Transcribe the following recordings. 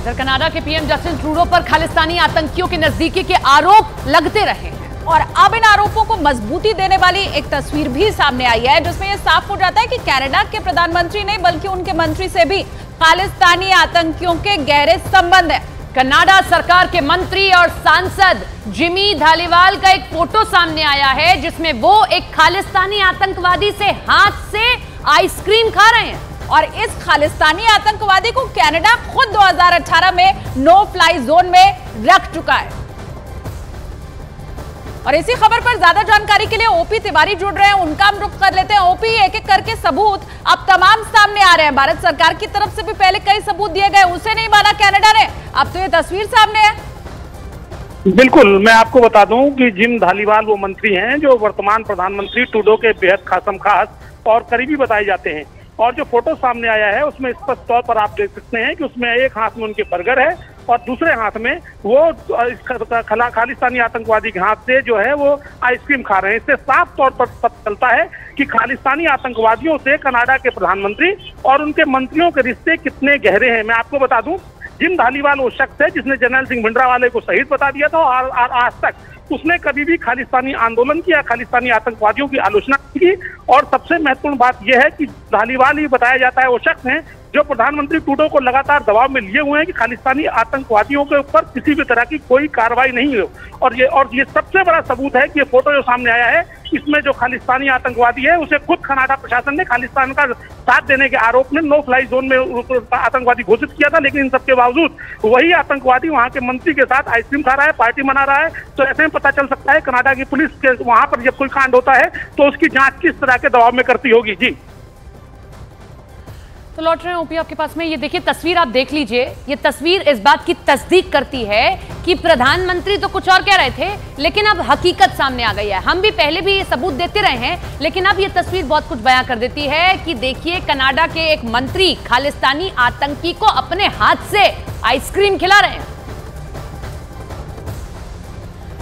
इधर कनाडा के PM Justin Trudeau पर खालिस्तानी आतंकियों के नजदीकी के आरोप लगते रहे हैं और अब इन आरोपों को मजबूती देने वाली एक तस्वीर भी सामने आई है, जिसमें यह साफ हो जाता है कि कनाडा के प्रधानमंत्री नहीं बल्कि उनके मंत्री से भी खालिस्तानी आतंकियों के गहरे संबंध है। कनाडा सरकार के मंत्री और सांसद जिमी धालीवाल का एक फोटो सामने आया है, जिसमें वो एक खालिस्तानी आतंकवादी से हाथ से आइसक्रीम खा रहे हैं और इस खालिस्तानी आतंकवादी को कनाडा खुद 2018 में नो फ्लाई जोन में रख चुका है। और इसी खबर पर ज्यादा जानकारी के लिए ओपी तिवारी जुड़ रहे हैं, उनका हम रुख कर लेते हैं। ओपी, एक एक करके सबूत अब तमाम सामने आ रहे हैं। भारत सरकार की तरफ से भी पहले कई सबूत दिए गए, उसे नहीं माना कनाडा ने, अब तो ये तस्वीर सामने है। बिल्कुल, मैं आपको बता दूं कि जिम धालीवाल वो मंत्री हैं जो वर्तमान प्रधानमंत्री ट्रूडो के बेहद खास और करीबी बताए जाते हैं। और जो फोटो सामने आया है उसमें स्पष्ट तौर पर आप देख सकते हैं कि उसमें एक हाथ में उनके बर्गर है और दूसरे हाथ में वो खालिस्तानी आतंकवादी के हाथ से जो है वो आइसक्रीम खा रहे हैं। इससे साफ तौर पर पता चलता है कि खालिस्तानी आतंकवादियों से कनाडा के प्रधानमंत्री और उनके मंत्रियों के रिश्ते कितने गहरे हैं। मैं आपको बता दूं, जिम धालीवाल वो शख्स है जिसने जनरल सिंह भिंडरावाले को शहीद बता दिया था और आज तक उसने कभी भी खालिस्तानी आंदोलन की या खालिस्तानी आतंकवादियों की आलोचना की। और सबसे महत्वपूर्ण बात यह है कि धालीवाल ही बताया जाता है वो शख्स हैं जो प्रधानमंत्री ट्रूडो को लगातार दबाव में लिए हुए हैं कि खालिस्तानी आतंकवादियों के ऊपर किसी भी तरह की कोई कार्रवाई नहीं हो। और ये सबसे बड़ा सबूत है कि ये फोटो जो सामने आया है इसमें जो खालिस्तानी आतंकवादी है उसे खुद कनाडा प्रशासन ने खालिस्तान का साथ देने के आरोप में नो फ्लाई जोन में आतंकवादी घोषित किया था। लेकिन इन सबके बावजूद वही आतंकवादी वहां के मंत्री के साथ आइसक्रीम खा रहा है, पार्टी मना रहा है। तो ऐसे में पता चल सकता है कनाडा की पुलिस के वहां पर जब कोई कांड होता है तो उसकी जांच किस तरह के दबाव में करती होगी। जी तो लौट रहे हैं ओपी आपके पास में, ये देखिए तस्वीर आप देख लीजिए। ये तस्वीर इस बात की तस्दीक करती है कि प्रधानमंत्री तो कुछ और कह रहे थे लेकिन अब हकीकत सामने आ गई है। हम भी पहले भी ये सबूत देते रहे हैं लेकिन अब ये तस्वीर बहुत कुछ बयां कर देती है कि देखिए कनाडा के एक मंत्री खालिस्तानी आतंकी को अपने हाथ से आइसक्रीम खिला रहे हैं।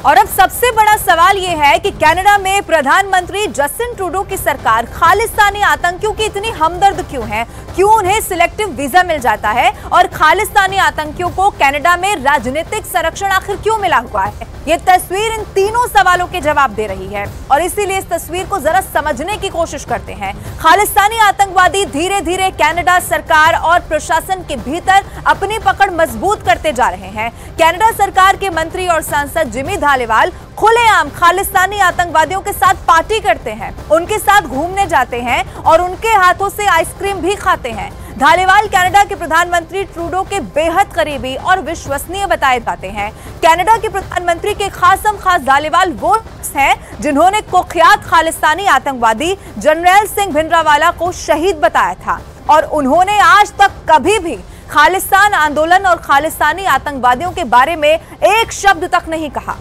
और अब सबसे बड़ा सवाल यह है कि कनाडा में प्रधानमंत्री जस्टिन ट्रूडो की सरकार खालिस्तानी आतंकियों की इतनी हमदर्द क्यों है, क्यों उन्हें सिलेक्टिव वीजा मिल जाता है और खालिस्तानी आतंकियों को कनाडा में राजनीतिक संरक्षण आखिर क्यों मिला हुआ है। ये तस्वीर इन तीनों सवालों के जवाब दे रही है और इसीलिए इस तस्वीर को जरा समझने की कोशिश करते हैं। खालिस्तानी आतंकवादी धीरे धीरे कनाडा सरकार और प्रशासन के भीतर अपनी पकड़ मजबूत करते जा रहे हैं। कनाडा सरकार के मंत्री और सांसद जिमी धालीवाल खुलेआम खालिस्तानी आतंकवादियों के साथ पार्टी करते हैं, उनके साथ घूमने जाते हैं और उनके हाथों से आइसक्रीम भी खाते हैं। धालीवाल कनाडा के प्रधानमंत्री ट्रूडो के बेहद करीबी और विश्वसनीय बताए जाते हैं। कनाडा के प्रधानमंत्री के खास धालीवाल वो हैं जिन्होंने कुख्यात खालिस्तानी आतंकवादी जनरल सिंह भिंडरावाला को शहीद बताया था और उन्होंने आज तक कभी भी खालिस्तान आंदोलन और खालिस्तानी आतंकवादियों के बारे में एक शब्द तक नहीं कहा।